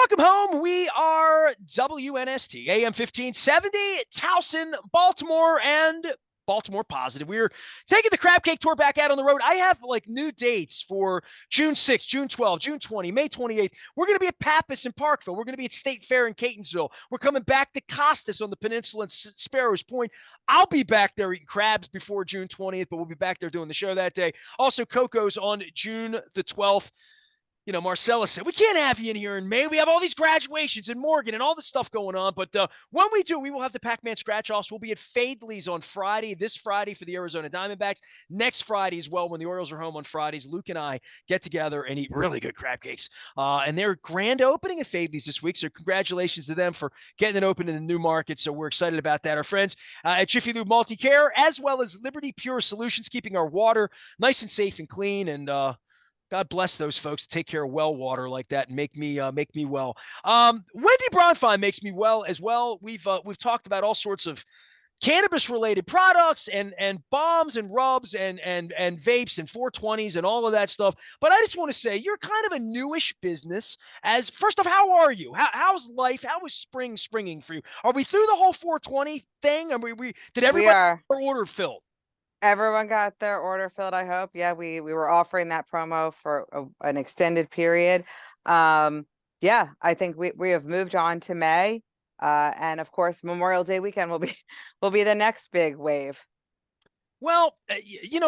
Welcome home. We are WNST, AM 1570, Towson, Baltimore, and Baltimore Positive. We're taking the Crab Cake Tour back out on the road. I have like new dates for June 6th, June 12th, June 20, May 28th. We're going to be at Pappas in Parkville. We're going to be at State Fair in Catonsville. We're coming back to Costas on the peninsula in Sparrows Point. I'll be back there eating crabs before June 20th, but we'll be back there doing the show that day. Also, Coco's on June the 12th. Marcellus said, we can't have you in here in May. We have all these graduations in Morgan and all this stuff going on. But when we do, we will have the Pac-Man scratch-offs. We'll be at Fadley's on Friday, this Friday for the Arizona Diamondbacks. Next Friday as well, when the Orioles are home on Fridays, Luke and I get together and eat really good crab cakes. And they're grand opening at Fadley's this week. So congratulations to them for getting it open in the new market. So we're excited about that. Our friends at Jiffy Lube Multi-Care, as well as Liberty Pure Solutions, keeping our water nice and safe and clean. And God bless those folks to take care of well water like that and make me well. Wendy Bronfein makes me well as well. We've talked about all sorts of cannabis related products and bombs and rubs and vapes and 420s and all of that stuff. But I just want to say you're kind of a newish business. As first off, how are you? How's life? How is springing for you? Are we through the whole 420 thing? I mean, did everybody have their order filled? Everyone got their order filled, I hope. Yeah, we were offering that promo for an extended period. Yeah, I think we have moved on to May. And of course, Memorial Day weekend will be the next big wave. Well,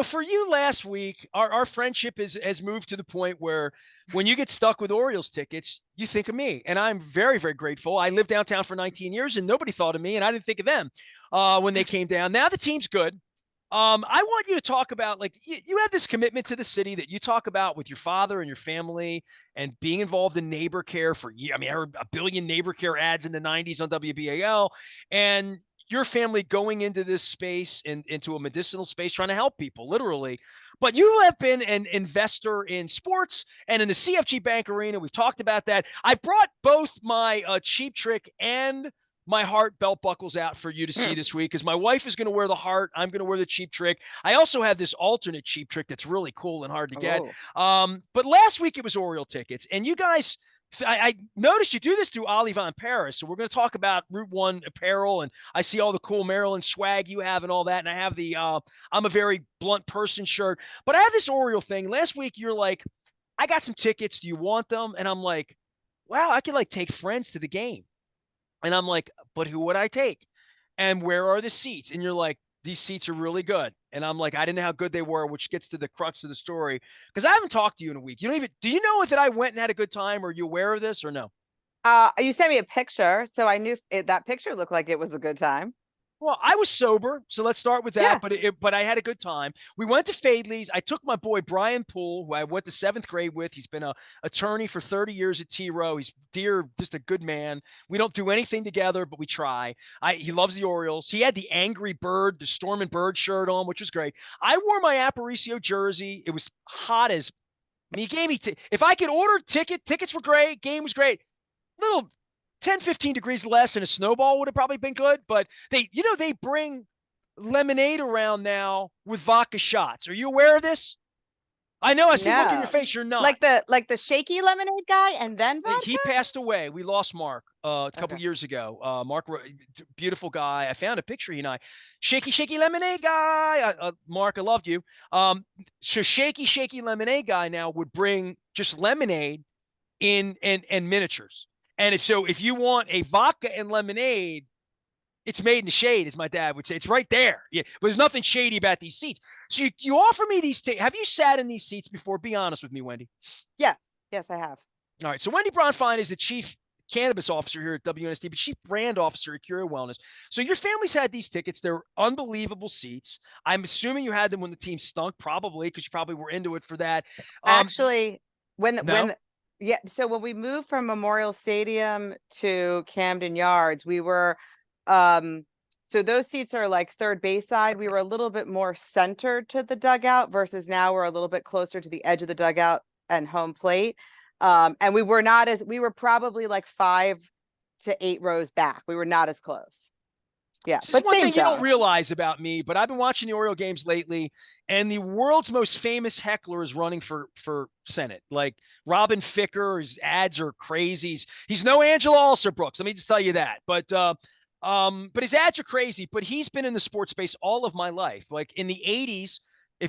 for you last week, our friendship has moved to the point where when you get stuck with Orioles tickets, you think of me. And I'm very, very grateful. I lived downtown for 19 years and nobody thought of me and I didn't think of them when they came down. Now the team's good. I want you to talk about, like, you have this commitment to the city that you talk about with your father and your family and being involved in neighbor care for years. I mean, I heard a billion neighbor care ads in the 90s on WBAL, and your family going into this space and into a medicinal space, trying to help people, literally. But you have been an investor in sports and in the CFG Bank Arena. We've talked about that. I brought both my Cheap Trick and my heart belt buckles out for you to see this week because my wife is going to wear the heart. I'm going to wear the Cheap Trick. I also have this alternate Cheap Trick that's really cool and hard to get. But last week it was Oriole tickets, and you guys, I noticed you do this through Ollie Von Paris. So we're going to talk about Route 1 apparel, and I see all the cool Maryland swag you have and all that. And I have the I'm a very blunt person shirt. But I have this Oriole thing. Last week you're like, I got some tickets. Do you want them? And I'm like, wow, I could like take friends to the game. And I'm like, but who would I take? And where are the seats? And you're like, these seats are really good. And I'm like, I didn't know how good they were, which gets to the crux of the story. Because I haven't talked to you in a week. Do you know that I went and had a good time? Are you aware of this or no? You sent me a picture, so I knew that picture looked like it was a good time. Well, I was sober, so let's start with that. Yeah. But I had a good time. We went to Fadley's. I took my boy Brian Poole, who I went to 7th grade with. He's been a attorney for 30 years at T Row. He's just a good man. We don't do anything together, but we try. He loves the Orioles. He had the Angry Bird, the Storm and Bird shirt on, which was great. I wore my Aparicio jersey. It was hot as. I mean, he gave me if I could order tickets were great. Game was great. Little 10, 15 degrees less and a snowball would have probably been good. But they bring lemonade around now with vodka shots. Are you aware of this? I know. I see look in your face. You're not. Like the shaky lemonade guy and then vodka? He passed away. We lost Mark a couple years ago. Mark, beautiful guy. I found a picture he and I. Shaky lemonade guy. Mark, I loved you. Shaky lemonade guy now would bring just lemonade in miniatures. And if you want a vodka and lemonade, it's made in the shade, as my dad would say. It's right there. Yeah, but there's nothing shady about these seats. So you offer me these have you sat in these seats before? Be honest with me, Wendy. Yes, I have. All right. So Wendy Bronfein is the chief cannabis officer here at WNST, but chief brand officer at Curio Wellness. So your family's had these tickets. They're unbelievable seats. I'm assuming you had them when the team stunk, probably, because you probably were into it for that. Actually, yeah. So when we moved from Memorial Stadium to Camden Yards, we were, so those seats are like third base side. We were a little bit more centered to the dugout versus now we're a little bit closer to the edge of the dugout and home plate. And we were probably like 5 to 8 rows back. We were not as close. Yeah, This is but one same thing you don't zone. realize about me, but I've been watching the Oriole games lately, and the world's most famous heckler is running for Senate. Like Robin Ficker, his ads are crazy. He's no Angela Alsobrooks. Let me just tell you that. But his ads are crazy. But he's been in the sports space all of my life. Like in the '80s,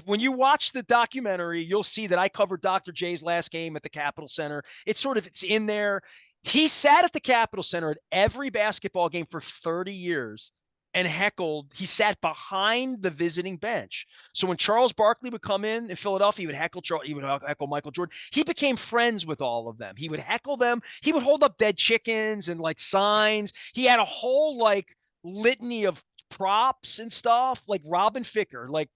when you watch the documentary, you'll see that I covered Dr. J's last game at the Capitol Center. It's in there. He sat at the Capitol Center at every basketball game for 30 years and heckled. He sat behind the visiting bench. So when Charles Barkley would come in Philadelphia, he would heckle Charles, he would heckle Michael Jordan. He became friends with all of them. He would heckle them. He would hold up dead chickens and like signs. He had a whole like litany of props and stuff, like Robin Ficker. Like,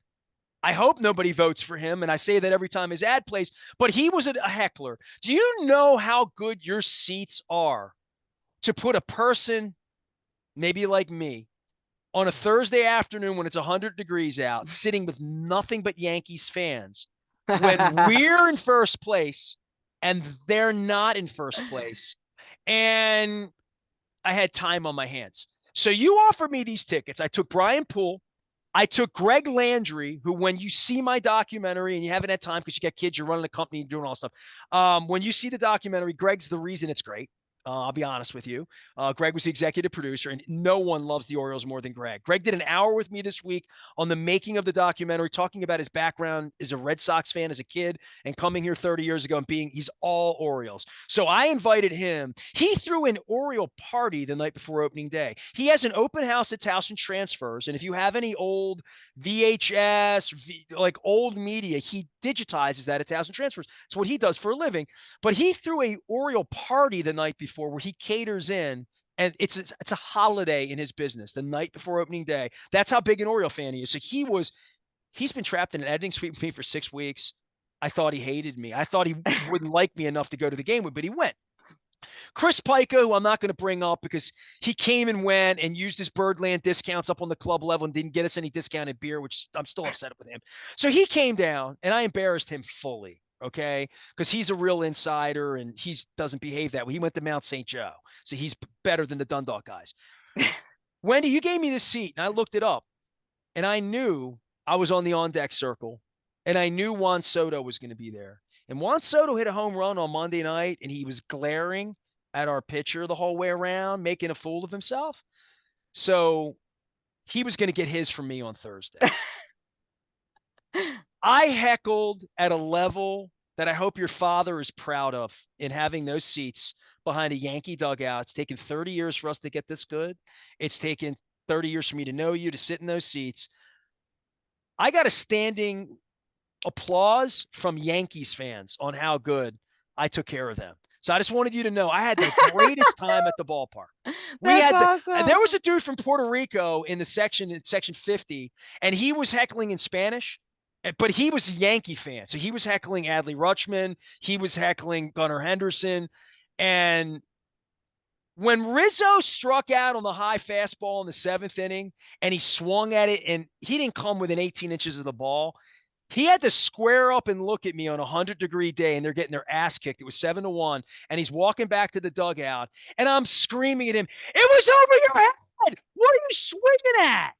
I hope nobody votes for him, and I say that every time his ad plays, but he was a heckler. Do you know how good your seats are to put a person, maybe like me, on a Thursday afternoon when it's 100 degrees out, sitting with nothing but Yankees fans when we're in first place and they're not in first place? And I had time on my hands. So you offered me these tickets. I took Brian Poole. I took Greg Landry, who, when you see my documentary, and you haven't had time because you got kids, you're running a company, doing all this stuff. When you see the documentary, Greg's the reason it's great. I'll be honest with you. Greg was the executive producer, and no one loves the Orioles more than Greg. Greg did an hour with me this week on the making of the documentary, talking about his background as a Red Sox fan as a kid and coming here 30 years ago and he's all Orioles. So I invited him. He threw an Oriole party the night before opening day. He has an open house at Towson Transfers, and if you have any old VHS, like old media, he digitizes that at Towson Transfers. It's what he does for a living. But he threw a Oriole party the night before where he caters in, and it's a holiday in his business the night before opening day. That's how big an Oriole fan he is. So he's been trapped in an editing suite with me for 6 weeks. I thought he hated me. I thought he wouldn't like me enough to go to the game with, but he went. Chris Pica, who I'm not going to bring up because he came and went and used his Birdland discounts up on the club level and didn't get us any discounted beer, which I'm still upset with him. So he came down and I embarrassed him fully, okay? Because he's a real insider and he doesn't behave that way. He went to Mount St. Joe, so he's better than the Dundalk guys. Wendy, you gave me this seat and I looked it up and I knew I was on the on-deck circle and I knew Juan Soto was going to be there. And Juan Soto hit a home run on Monday night, and he was glaring at our pitcher the whole way around, making a fool of himself. So he was going to get his from me on Thursday. I heckled at a level that I hope your father is proud of in having those seats behind a Yankee dugout. It's taken 30 years for us to get this good. It's taken 30 years for me to know you, to sit in those seats. I got a standing applause from Yankees fans on how good I took care of them. So I just wanted you to know I had the greatest time at the ballpark. That's awesome. There was a dude from Puerto Rico in section 50, and he was heckling in Spanish, but he was a Yankee fan. So he was heckling Adley Rutschman. He was heckling Gunnar Henderson. And when Rizzo struck out on the high fastball in the 7th inning and he swung at it and he didn't come within 18 inches of the ball, he had to square up and look at me on a 100-degree day, and they're getting their ass kicked. It was 7-1, and he's walking back to the dugout, and I'm screaming at him, "It was over your head! What are you swinging at?"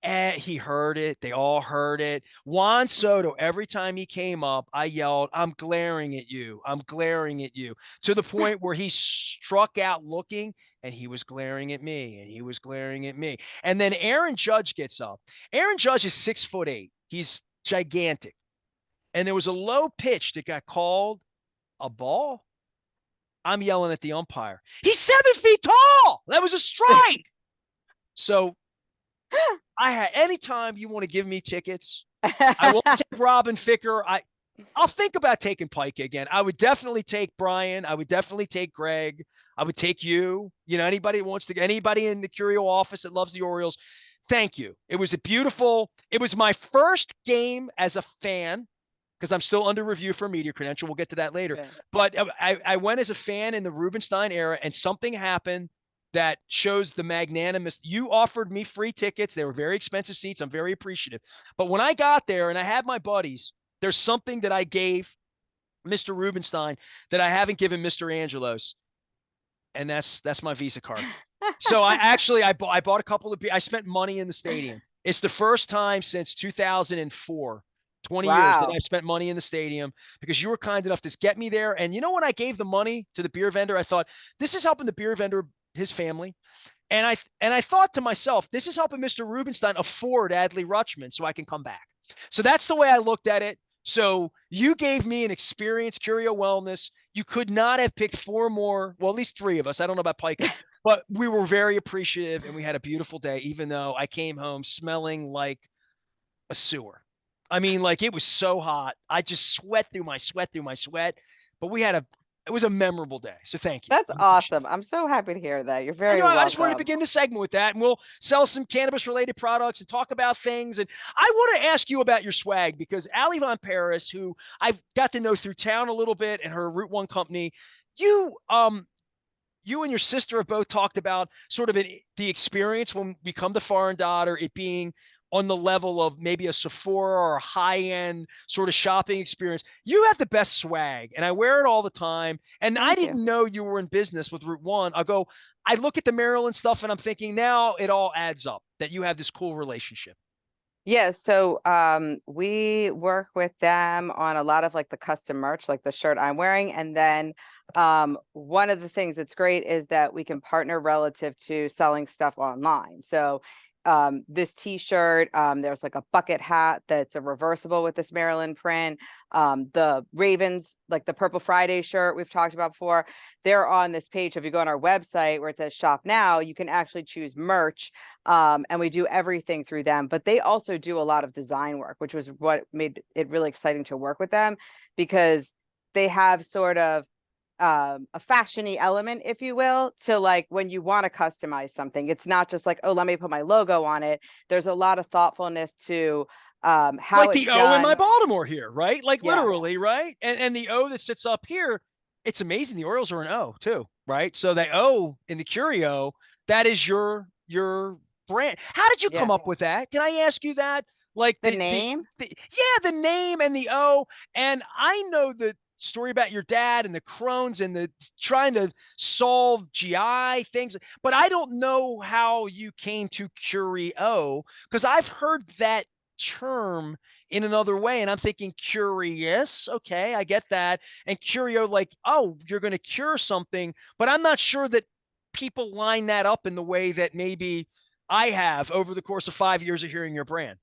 And he heard it. They all heard it. Juan Soto, every time he came up, I yelled, "I'm glaring at you. I'm glaring at you," to the point where he struck out looking, and he was glaring at me, and he was glaring at me. And then Aaron Judge gets up. Aaron Judge is 6'8". He's gigantic. And there was a low pitch that got called a ball. I'm yelling at the umpire. He's 7 feet tall. That was a strike. So anytime you want to give me tickets, I won't take Robin Ficker. I'll think about taking Pike again. I would definitely take Brian. I would definitely take Greg. I would take you. You know, anybody in the Curio office that loves the Orioles. Thank you. It was my first game as a fan, because I'm still under review for media credential. We'll get to that later. Yeah. But I went as a fan in the Rubenstein era, and something happened that shows the magnanimous. You offered me free tickets. They were very expensive seats. I'm very appreciative. But when I got there and I had my buddies, there's something that I gave Mr. Rubenstein that I haven't given Mr. Angelos, and that's my Visa card. So I bought a couple of I spent money in the stadium. It's the first time since 2004, 20 years that Wow. I spent money in the stadium because you were kind enough to get me there. And you know, when I gave the money to the beer vendor, I thought this is helping the beer vendor, his family. And I thought to myself, this is helping Mr. Rubenstein afford Adley Rutschman so I can come back. So that's the way I looked at it. So you gave me an experience, Curio Wellness. You could not have picked four more, well, at least three of us. I don't know about Pica, but we were very appreciative and we had a beautiful day, even though I came home smelling like a sewer. I mean, like it was so hot. I just sweat through my sweat. But it was a memorable day. So thank you. That's I appreciate awesome. it. I'm so happy to hear that. You're I very know I just wanted to welcome. begin the segment with that, and we'll sell some cannabis related products and talk about things. And I want to ask you about your swag because Ali Von Paris, who I've got to know through town a little bit and her Route One company, you you and your sister have both talked about sort of the experience when we come to Foreign Daughter, it being on the level of maybe a Sephora or a high-end sort of shopping experience. You have the best swag, and I wear it all the time. And I Thank you. didn't know you were in business with Route One. I look at the Maryland stuff, and I'm thinking now it all adds up that you have this cool relationship. Yeah, so we work with them on a lot of like the custom merch, like the shirt I'm wearing. And then one of the things that's great is that we can partner relative to selling stuff online. So this t-shirt, there's like a bucket hat that's a reversible with this Maryland print. The Ravens, like the Purple Friday shirt we've talked about before, they're on this page. If you go on our website where it says shop now, you can actually choose merch. And we do everything through them, but they also do a lot of design work, which was what made it really exciting to work with them because they have sort of a fashiony element, if you will, to like when you want to customize something. It's not just like, oh, let me put my logo on it. There's a lot of thoughtfulness to how Like it's the O in my done. Baltimore here, right? Like Yeah. literally, right? And the O that sits up here, it's amazing. The Orioles are an O too, right? So the O in the Curio, that is your brand. How did you come Yeah. up with that? Can I ask you that? Like The name. the name and the O. And I know the story about your dad and the Crohn's and the trying to solve GI things, but I don't know how you came to Curio because I've heard that term in another way. And I'm thinking curious. Okay, I get that. And curio, like, oh, you're going to cure something. But I'm not sure that people line that up in the way that maybe I have over the course of 5 years of hearing your brand.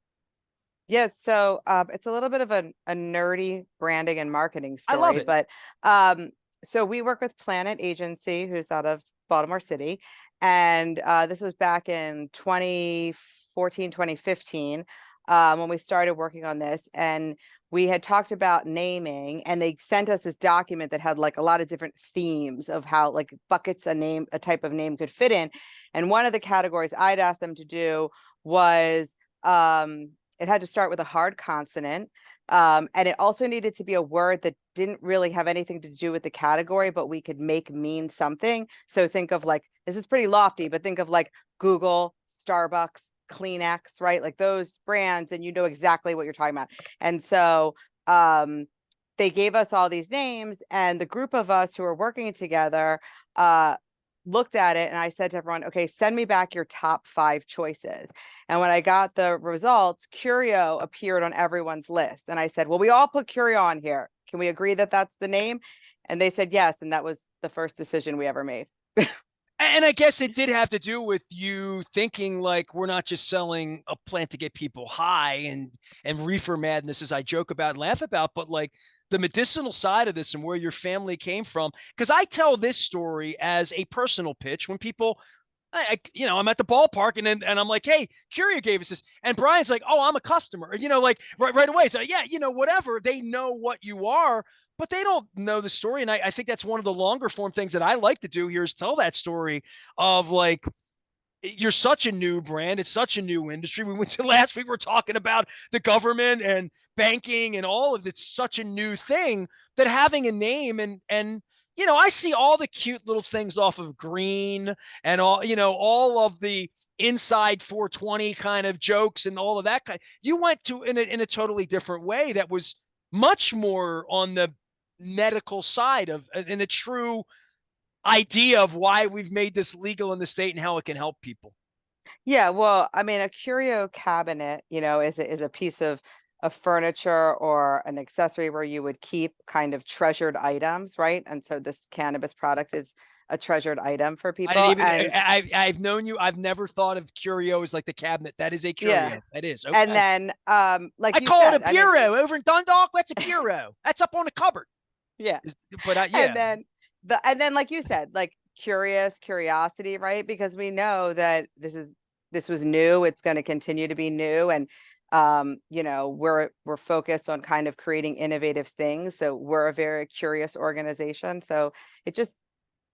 Yeah, so it's a little bit of a nerdy branding and marketing I love story, it. but so we work with Planet Agency, who's out of Baltimore City, and this was back in 2014, 2015, when we started working on this, and we had talked about naming, and they sent us this document that had like a lot of different themes of how like buckets a type of name could fit in, and one of the categories I'd asked them to do was it had to start with a hard consonant. And it also needed to be a word that didn't really have anything to do with the category, but we could make mean something. So think of like, this is pretty lofty, but think of like Google, Starbucks, Kleenex, right? Like those brands, and you know exactly what you're talking about. And so they gave us all these names, and the group of us who were working together looked at it, and I said to everyone, okay, send me back your top 5 choices. And when I got the results, Curio appeared on everyone's list. And I said, well, we all put Curio on here. Can we agree that that's the name? And they said yes. And that was the first decision we ever made. And I guess it did have to do with you thinking like we're not just selling a plant to get people high and reefer madness, as I joke about and laugh about, but like the medicinal side of this and where your family came from. Because I tell this story as a personal pitch when people, I'm at the ballpark and I'm like, hey, Curio gave us this, and Brian's like, oh, I'm a customer, like right away. So yeah, whatever. They know what you are, but they don't know the story. And I think that's one of the longer form things that I like to do here is tell that story of like, you're such a new brand. It's such a new industry. We went to last week, we're talking about the government and banking and all of it's such a new thing that having a name and I see all the cute little things off of Green and all of the inside 420 kind of jokes and all of that kind. You went to in a totally different way that was much more on the medical side of in a true idea of why we've made this legal in the state and how it can help people. Yeah, well, I mean, a curio cabinet, is a piece of furniture or an accessory where you would keep kind of treasured items, right? And so this cannabis product is a treasured item for I didn't people. even. And I've known you. I've never thought of curio as like the cabinet. That is a yeah, curio. That is and okay. then like I you call it a said, I mean, bureau over in Dundalk. That's a bureau. That's up on the cupboard. yeah. But And yeah, then like you said, like curiosity, right? Because we know that this was new, it's going to continue to be new. And we're focused on kind of creating innovative things. So we're a very curious organization. So it just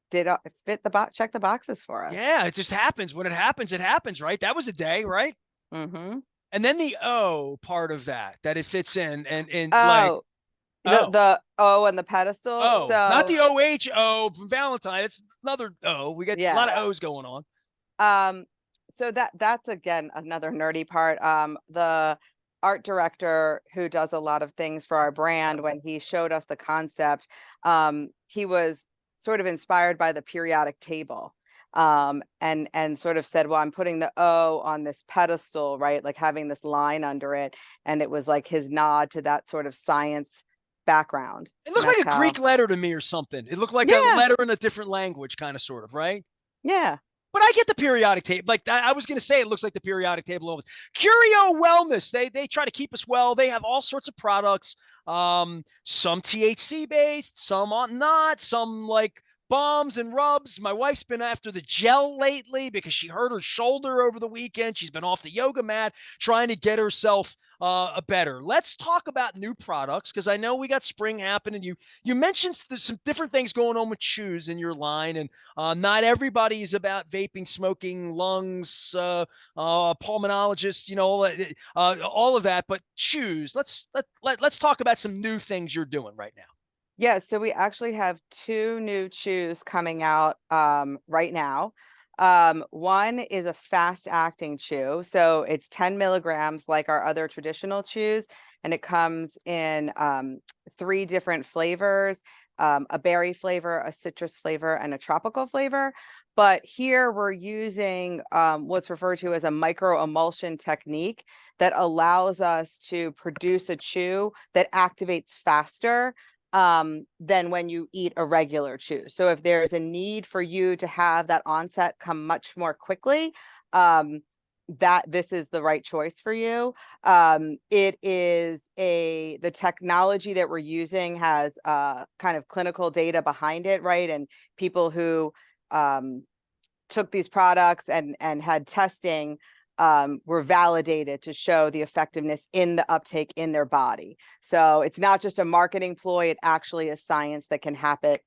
did fit the box, check the boxes for us. yeah. It just happens. When it happens, right? That was a day, right? Mm-hmm. And then the O part of that it fits in and like Oh, oh the O and the pedestal. oh not So the OHO from Valentine. It's another O. We got a yeah. lot of O's going on. Um, so that's again another nerdy part. The art director who does a lot of things for our brand, when he showed us the concept, he was sort of inspired by the periodic table. And sort of said, well, I'm putting the O on this pedestal, right? Like having this line under it. And it was like his nod to that sort of science background. It And looked like that's a Greek how, letter to me or something. It looked like a yeah, letter in a different language, kind of, sort of, right? yeah. But I get the periodic table. Like I was going to say, it looks like the periodic table. Almost. Curio Wellness. They try to keep us well. They have all sorts of products. Some THC based, some not. Some like balms and rubs. My wife's been after the gel lately because she hurt her shoulder over the weekend. She's been off the yoga mat trying to get herself a better. Let's talk about new products because I know we got spring happening. You mentioned some different things going on with shoes in your line, and not everybody is about vaping, smoking, lungs, pulmonologists, all of that. But shoes. Let's talk about some new things you're doing right now. Yeah, so we actually have two new chews coming out right now. One is a fast acting chew. So it's 10 milligrams like our other traditional chews, and it comes in three different flavors, a berry flavor, a citrus flavor, and a tropical flavor. But here we're using what's referred to as a micro emulsion technique that allows us to produce a chew that activates faster than when you eat a regular chew. So if there's a need for you to have that onset come much more quickly, that this is the right choice for you. It is the technology that we're using has kind of clinical data behind it, right? And people who took these products and had testing were validated to show the effectiveness in the uptake in their body. So it's not just a marketing ploy, it actually is science that can happen.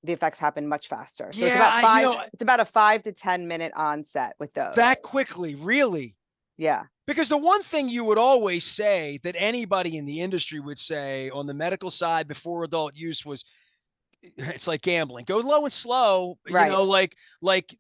The effects happen much faster. So Yeah, it's about a 5 to 10 minute onset with those. that quickly, really. Yeah. Because the one thing you would always say that anybody in the industry would say on the medical side before adult use was it's like gambling. Go low and slow, Right. like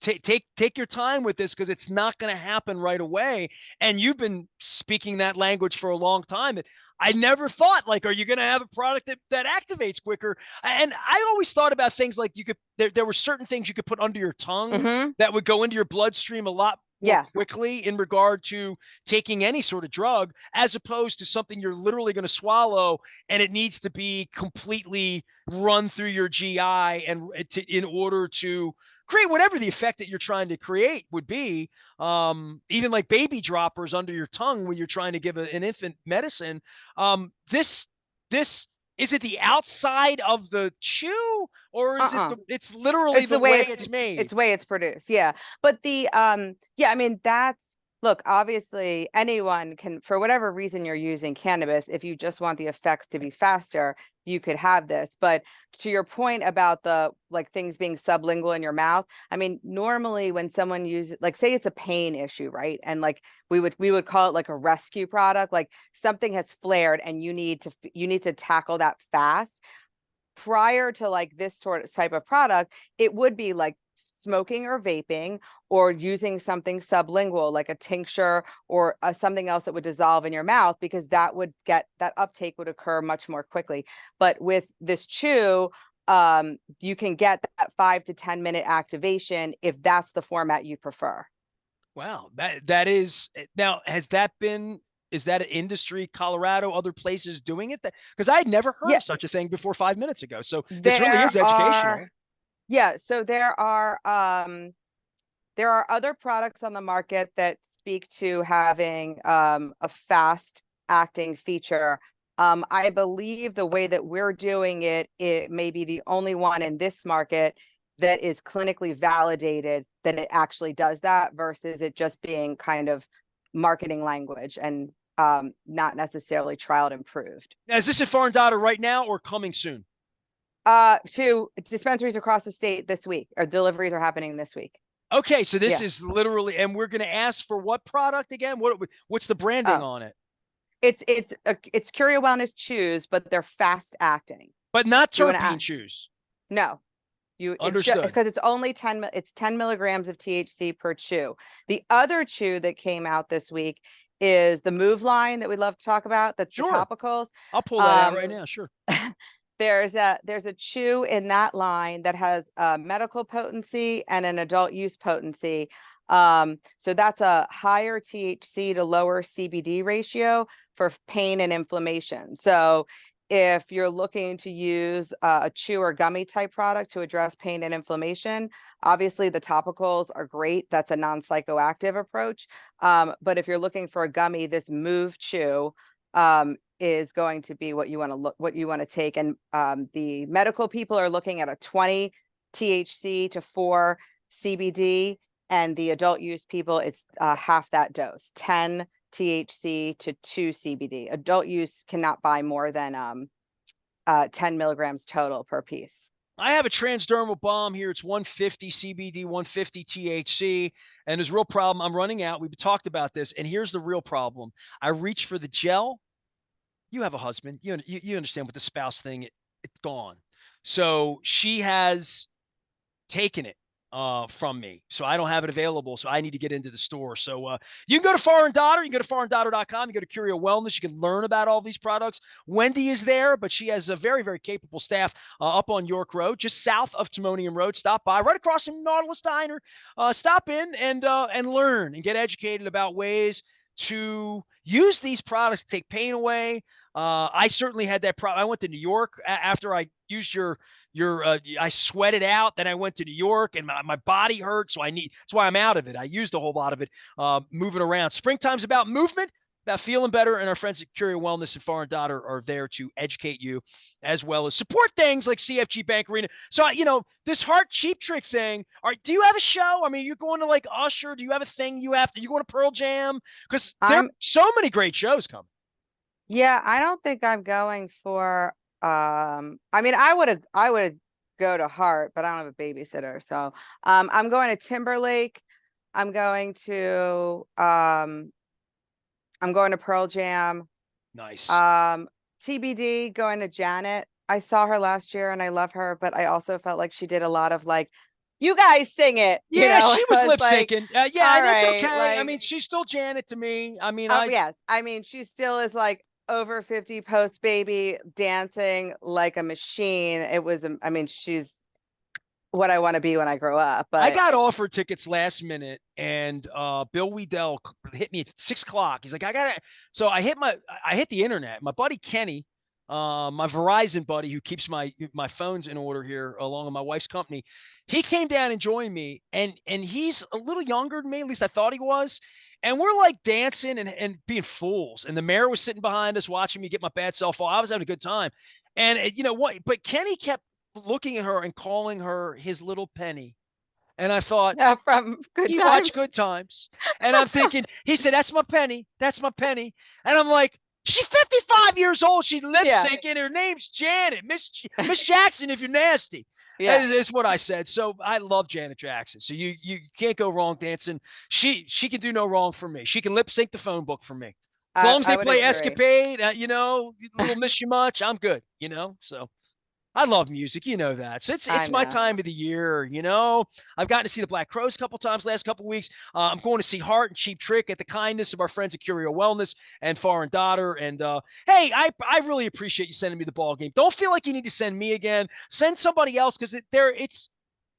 take your time with this because it's not going to happen right away. And you've been speaking that language for a long time. And I never thought like, are you going to have a product that activates quicker? And I always thought about things like there were certain things you could put under your tongue Mm-hmm. that would go into your bloodstream a lot more Yeah. quickly in regard to taking any sort of drug, as opposed to something you're literally going to swallow and it needs to be completely run through your GI and in order to create whatever the effect that you're trying to create would be. Even like baby droppers under your tongue when you're trying to give an infant medicine. This is it the outside of the chew or is it it's literally It's the the way way it's it's made? way it's produced. Yeah. But I mean, look, obviously anyone can, for whatever reason you're using cannabis, if you just want the effects to be faster, you could have this. But to your point about the like things being sublingual in your mouth, I mean, normally when someone uses, like, say it's a pain issue, right? And like we would call it like a rescue product, like something has flared and you need to tackle that fast. Prior to like this type of product, it would be like smoking or vaping or using something sublingual like a tincture or something else that would dissolve in your mouth, because that uptake would occur much more quickly. But with this chew, you can get that 5 to 10 minute activation if that's the format you prefer. Wow, that is now. Is that an industry, Colorado, other places doing it? Because I had never heard Yeah, of such a thing before 5 minutes ago. So this really there is are, educational. yeah, so there are other products on the market that speak to having a fast acting feature. I believe the way that we're doing it, it may be the only one in this market that is clinically validated that it actually does that versus it just being kind of marketing language and not necessarily trialed and proved. Now, is this in foreign data right now or coming soon? To dispensaries across the state this week, or deliveries are happening this week. Okay, so this Yeah. is literally, and we're going to ask for what product again? What's the branding Oh, on it? it's Curio Wellness Chews, but they're fast acting. But not Do you want to terpene add? chews. No, it's just Understood. because it's only 10 milligrams of THC per chew. The other chew that came out this week is the Move line that we love to talk about. That's the Sure. topicals. I'll pull that out Um, right now. Sure. there's a chew in that line that has a medical potency and an adult use potency. So that's a higher THC to lower CBD ratio for pain and inflammation. So if you're looking to use a chew or gummy type product to address pain and inflammation, obviously the topicals are great. That's a non-psychoactive approach. But if you're looking for a gummy, this Move chew is going to be what you want to take. And the medical people are looking at a 20 THC to 4 CBD, and the adult use people, it's half that dose, 10 THC to 2 CBD. Adult use cannot buy more than 10 milligrams total per piece. I have a transdermal balm here. It's 150 CBD, 150 THC, and there's a real problem. I'm running out. We've talked about this, and here's the real problem. I reach for the gel. You have a husband. You understand with the spouse thing. It's gone. So she has taken it from me. So I don't have it available. So I need to get into the store. So you can go to Foreign Daughter. You can go to foreigndaughter.com. You go to Curio Wellness. You can learn about all these products. Wendy is there, but she has a very, very capable staff up on York Road, just south of Timonium Road. Stop by, right across from Nautilus Diner. Stop in and learn and get educated about ways to use these products to take pain away. I certainly had that problem. I went to New York after I used your I sweated out. Then I went to New York and my body hurt. So that's why I'm out of it. I used a whole lot of it moving around. Springtime's about movement, about feeling better. And our friends at Curio Wellness and Foreign Daughter are there to educate you as well as support things like CFG Bank Arena. So, this Heart Cheap Trick thing, do you have a show? I mean, you're going to like Usher. Do you have a thing you going to Pearl Jam? Because there are so many great shows coming. Yeah, I don't think I'm going for I mean I would go to Heart, but I don't have a babysitter. So I'm going to Timberlake. I'm going to Pearl Jam. Nice. TBD, going to Janet. I saw her last year and I love her, but I also felt like she did a lot of like, you guys sing it. Yeah, she was lip like, syncing. Yeah, all that's right, okay. I like, mean, she's still Janet to me. I mean, yes, I mean, she still is like over 50 post baby dancing like a machine. It was, I mean, she's what I want to be when I grow up. I But got offered tickets last minute, and Bill Weedell hit me at 6 o'clock. He's like, I got it. So I hit the internet. My buddy Kenny, my Verizon buddy who keeps my phones in order here along with my wife's company, he came down and joined me, and he's a little younger than me, at least I thought he was. And we're like dancing and being fools. And the mayor was sitting behind us watching me get my bad cell phone. I was having a good time. And you know what? But Kenny kept looking at her and calling her his little penny. And I thought, from Good you Times. watch Good Times. And I'm thinking, he said, that's my penny. That's my penny. And I'm like, she's 55 years old. She's lip syncing. Her name's Janet. Miss Jackson, if you're nasty. Yeah. Is what I said. So I love Janet Jackson. So you can't go wrong dancing. She can do no wrong for me. She can lip sync the phone book for me. As long as they would play agree. Escapade, little Miss You Much, I'm good, so. I love music, you know that. So I it's my know. time of the year, you know. I've gotten to see the Black Crows a couple times last couple weeks. I'm going to see Heart and Cheap Trick at the kindness of our friends at Curio Wellness and Foreign Daughter. And hey, I really appreciate you sending me the ball game. Don't feel like you need to send me again. Send somebody else because it's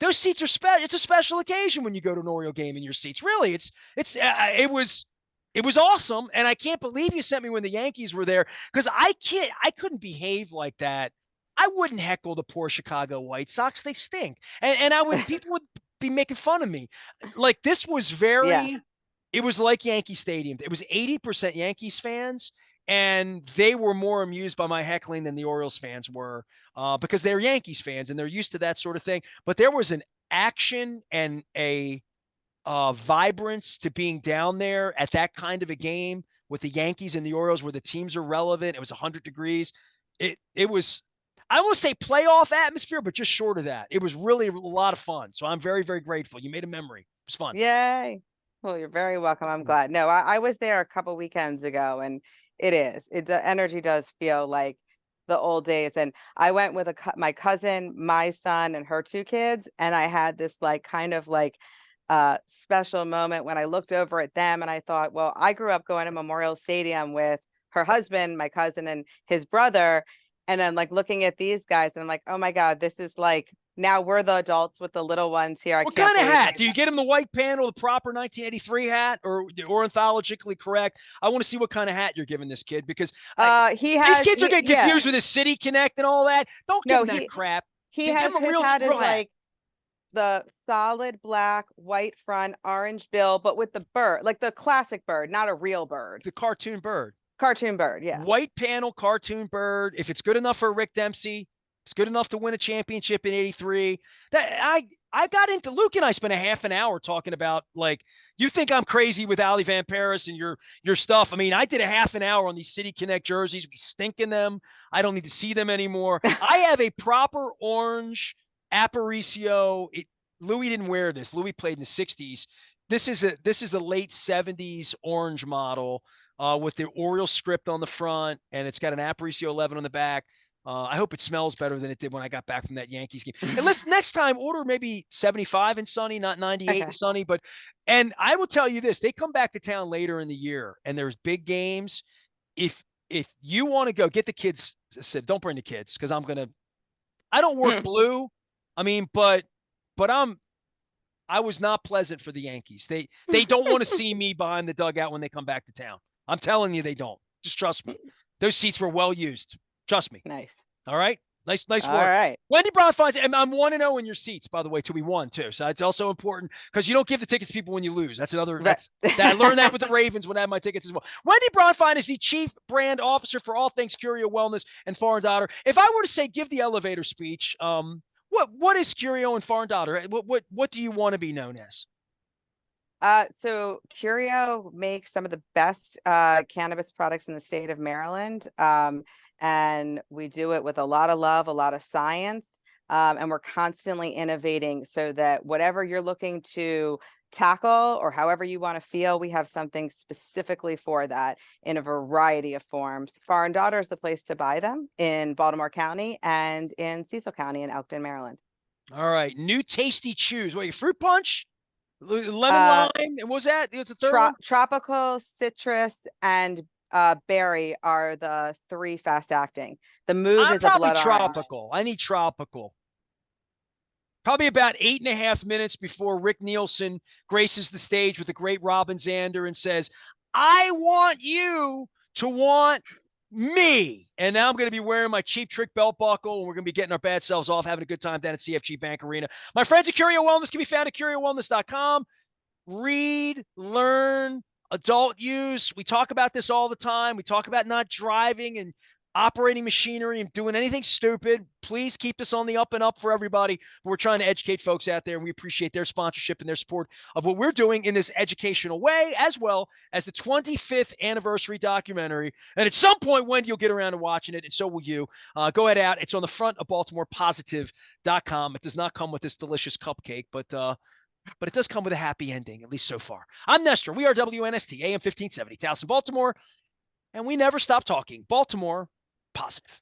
those seats are special. It's a special occasion when you go to an Oriole game in your seats. Really, it was awesome, and I can't believe you sent me when the Yankees were there because I couldn't behave like that. I wouldn't heckle the poor Chicago White Sox. They stink. And people would be making fun of me. Like this was Yeah. it was like Yankee Stadium. It was 80% Yankees fans, and they were more amused by my heckling than the Orioles fans were because they're Yankees fans and they're used to that sort of thing. But there was an action and a vibrance to being down there at that kind of a game with the Yankees and the Orioles where the teams are relevant. It was 100 degrees. It was I won't say playoff atmosphere, but just short of that. It was really a lot of fun. So I'm very, very grateful. You made a memory. It was fun. Yay. Well, you're very welcome. I'm glad. No, I was there a couple weekends ago, and the energy does feel like the old days. And I went with my cousin, my son, and her two kids, and I had this like kind of like special moment when I looked over at them and I thought, well, I grew up going to Memorial Stadium with her husband, my cousin, and his brother. And I'm like looking at these guys and I'm like, oh my God, this is like now we're the adults with the little ones here. I What can't kind of believe hat? Do you get him the white panel, the proper 1983 hat, or ornithologically correct? I want to see what kind of hat you're giving this kid because these kids are getting yeah. confused with his City Connect and all that. Don't give No, him that crap. he Give has him a his real hat is real hat. like the solid black, white front, orange bill, but with the bird, like the classic bird, not a real bird. The cartoon bird. Cartoon bird, yeah. White panel cartoon bird. If it's good enough for Rick Dempsey, it's good enough to win a championship in '83. That I got into Luke and I spent a half an hour talking about like you think I'm crazy with Ali Van Paris and your stuff. I mean, I did a half an hour on these City Connect jerseys. We stink in them. I don't need to see them anymore. I have a proper orange Aparicio. Louis didn't wear this. Louis played in the '60s. This is a late '70s orange model with the Orioles script on the front, and it's got an Aparicio 11 on the back. I hope it smells better than it did when I got back from that Yankees game. And listen, next time order maybe 75 and sunny, not 98 Okay. and sunny. And I will tell you this: they come back to town later in the year, and there's big games. If you want to go, get the kids. Said don't bring the kids because I don't work blue. I mean, but I was not pleasant for the Yankees. They don't want to see me behind the dugout when they come back to town. I'm telling you, they don't. Just trust me. Those seats were well used. Trust me. Nice. All right. Nice All work. right. Wendy Bronfein, and I'm 1-0 in your seats, by the way, till we won too. So it's also important because you don't give the tickets to people when you lose. That's another. Right. I learned that with the Ravens when I had my tickets as well. Wendy Bronfein is the chief brand officer for all things Curio Wellness and Foreign Daughter. If I were to say, give the elevator speech, what is Curio and Foreign Daughter? What do you want to be known as? So Curio makes some of the best cannabis products in the state of Maryland. And we do it with a lot of love, a lot of science. And we're constantly innovating so that whatever you're looking to tackle or however you want to feel, we have something specifically for that in a variety of forms. Foreign Daughter is the place to buy them in Baltimore County and in Cecil County in Elkton, Maryland. All right. New tasty chews. What, fruit punch? Lemon Uh, lime? And what was that? It was the third one? Tropical, citrus, and berry are the three fast acting. The move I'm is a probably blood orange. tropical. I need tropical. Probably about 8.5 minutes before Rick Nielsen graces the stage with the great Robin Zander and says, I want you to want me. And now I'm going to be wearing my Cheap Trick belt buckle, and we're going to be getting our bad selves off, having a good time down at CFG Bank Arena. My friends at Curio Wellness can be found at CurioWellness.com. Read, learn, adult use. We talk about this all the time. We talk about not driving and operating machinery and doing anything stupid. Please keep this on the up and up for everybody. We're trying to educate folks out there, and we appreciate their sponsorship and their support of what we're doing in this educational way, as well as the 25th anniversary documentary. And at some point, Wendy, you'll get around to watching it, and so will you. Go ahead out. It's on the front of BaltimorePositive.com. It does not come with this delicious cupcake, but it does come with a happy ending, at least so far. I'm Nestor. We are WNST, AM 1570, Towson, Baltimore, and we never stop talking Baltimore positive.